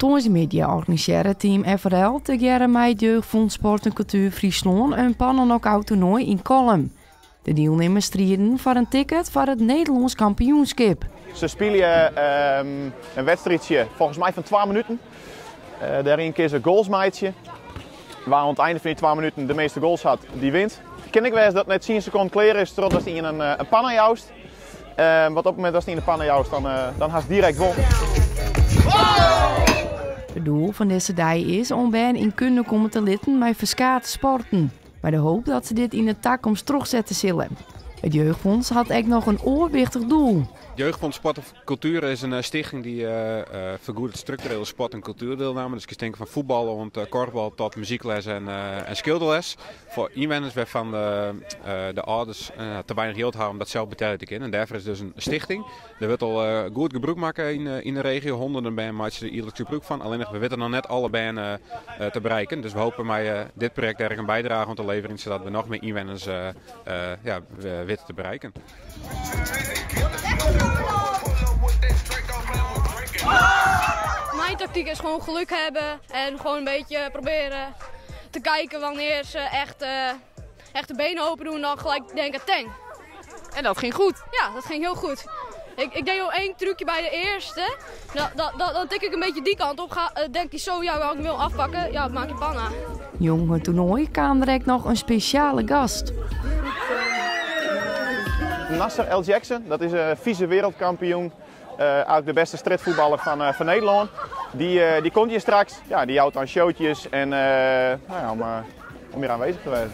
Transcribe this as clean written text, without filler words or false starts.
Tijdens de media organiseerde team FRL tegemoet met het Jeugdfonds Sport en Cultuur Friesland een pannenknock-out toernooi in Kolm. De deelnemers strijden voor een ticket voor het Nederlands kampioenschap. Ze spelen een wedstrijdje volgens mij van 2 minuten. Daarin kun je een goalsmaatje. Waar aan het einde van die 2 minuten de meeste goals had, die wint. Ken ik wel dat net 10 seconden kleren is totdat hij in een panna joust. Wat op het moment dat hij in de panna joust, dan haast direct won. Het doel van deze dag is om bij in kunnen komen te litten met verschillende sporten. Met de hoop dat ze dit in de toekomst terugzetten zullen. Het Jeugdfonds had ook nog een oorwichtig doel. Jeugdfonds Sport en Cultuur is een stichting die vergoedt structurele sport- en cultuurdeelname. Dus ik denk van voetbal, korfbal tot muziekles en schilderles. Voor inwoners waarvan de ouders te weinig geld hebben om dat zelf betalen te kunnen. En daarvoor is dus een stichting. Er wordt al goed gebruik maken in de regio. Honderden bijen maken er iedelijk gebruik van. Alleen we weten nog net alle bijen te bereiken. Dus we hopen met dit project erg een bijdrage om te leveren, zodat we nog meer inwoners weten te bereiken. Mijn tactiek is gewoon geluk hebben en gewoon een beetje proberen te kijken wanneer ze echt de benen open doen en dan gelijk denken tang. En dat ging goed. Ja, dat ging heel goed. Ik deed al 1 trucje bij de eerste. Dan tik ik een beetje die kant op. Denk ik zo, ja, ik wil afpakken. Ja, maak je panna. Jong het toernooi kwam er ook nog een speciale gast. Nasser El Jackson, dat is een vice-wereldkampioen. Eigenlijk de beste streetvoetballer van Nederland. Die komt hier straks. Ja, die houdt aan showtjes en om hier aanwezig te wezen.